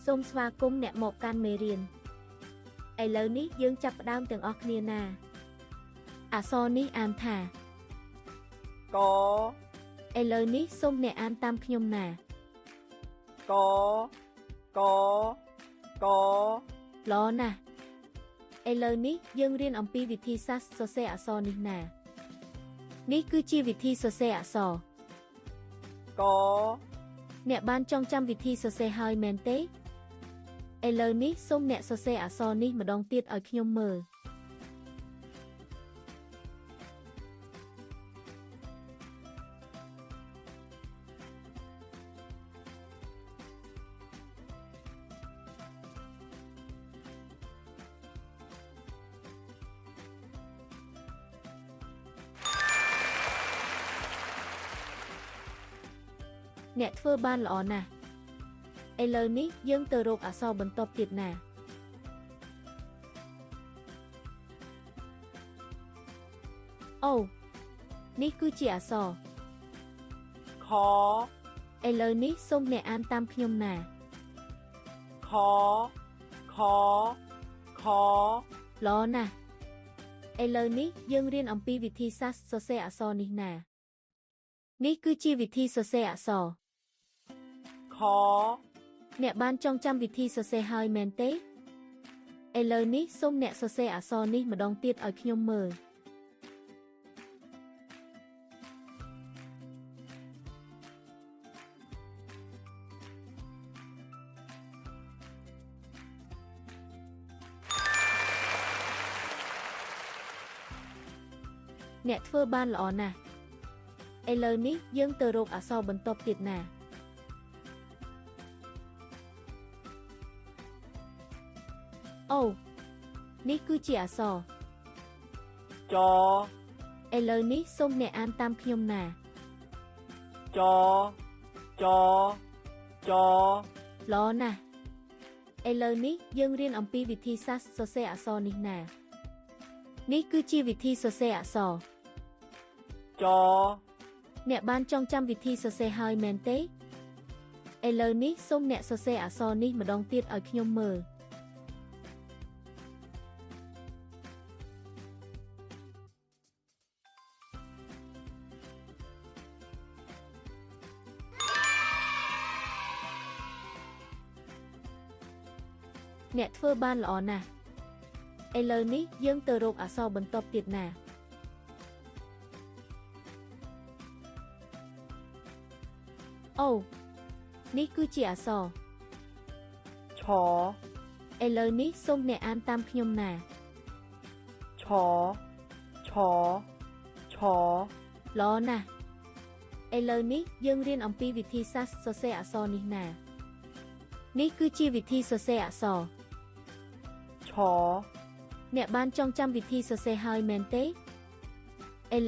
សូមស្វាគមន៍អ្នកមកកាន់មេរៀនឥឡូវនេះយើងចាប់ផ្ដើមទាំងអស់គ្នាណាអក្សរនេះអានថាកឥឡូវនេះសូមអ្នកអានតាមខ្ញុំណាកកកល្អណាស់ឥឡូវនេះយើងរៀនអំពីវិធីសាស្ត្រសរសេរអក្សរនេះណានេះគឺជាវិធីសរសេរអក្សរកអ្នកបានចងចាំវិធីសរសេរហើយមែនទេឥឡូវនេះសូមអ្នកសរសេរអក្សរនេះម្ដងទៀតឲ្យខ្ញុំមើលអ្នកធ្វើបានល្អណាស់ឥឡូវនេះយើងទៅរកអក្សរបន្ទាប់ទៀតណាអូនេះគឺជាអក្សរខឥឡូវនេះសូមអ្នកអានតាមខ្ញុំណាខខខល្អណាស់ឥឡូវនេះយើងរៀនអំពីវិធីសាស្ត្រសរសេរអក្សរនេះណានេះគឺជាវិធីសរសេរអក្សរខអ្នកបានចងចាំវិធីសរសេរហើយមែនទេឥឡូវនេះសូមអ្នកសរសេរអក្សរនេះម្ដងទៀតឲ្យខ្ញុំមើលអ្នកធ្វើបានល្អណាស់ឥឡូវនេះយើងទៅរកអក្សរបន្ទាប់ទៀតណាអូនេះគឺជាអក្សរចឥឡូវនេះសូមអ្នកអានតាមខ្ញុំណាចចចល្អណាស់ឥឡូវនេះយើងរៀនអំពីវិធីសាស្ត្រសរសេរអក្សរនេះណានេះគឺជាវិធីសរសេរអក្សរចអ្នកបានចងចាំវិធីសរសេរហើយមែនទេឥឡូវនេះសូមអ្នកសរសេរអក្សរនេះម្ដងទៀតឲ្យខ្ញុំមើលអ្នកធ្វើបានល្អណាស់ឥឡូវនេះយើងទៅរកអក្សរបន្ទាប់ទៀតណាអូនេះគឺជាអក្សរឆឥឡូវនេះសូមអ្នកអានតាមខ្ញុំណាឆឆឆល្អណាស់ឥឡូវនេះយើងរៀនអំពីវិធីសាស្ត្រសរសេរអក្សរនេះណានេះគឺជាវិធីសរសេរអក្សរឆអ្នកបានចងចាំវិធីសរសេរហើយមែនទេឥ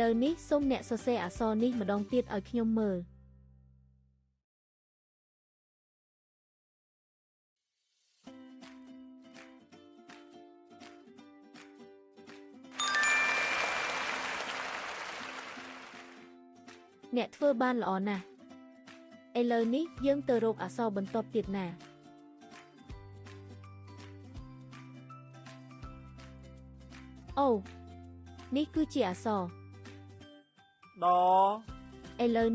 ឡូវនេះសូមអ្នកសរសេរអក្សរនេះម្ដងទៀតឲ្យខ្ញុំមើលអ្នកធ្វើបានល្អណាស់ឥឡូវនេះយើងទៅរកអក្សរបន្ទាប់ទៀតណាអូនេះគឺជាអក្សរដឥឡូវ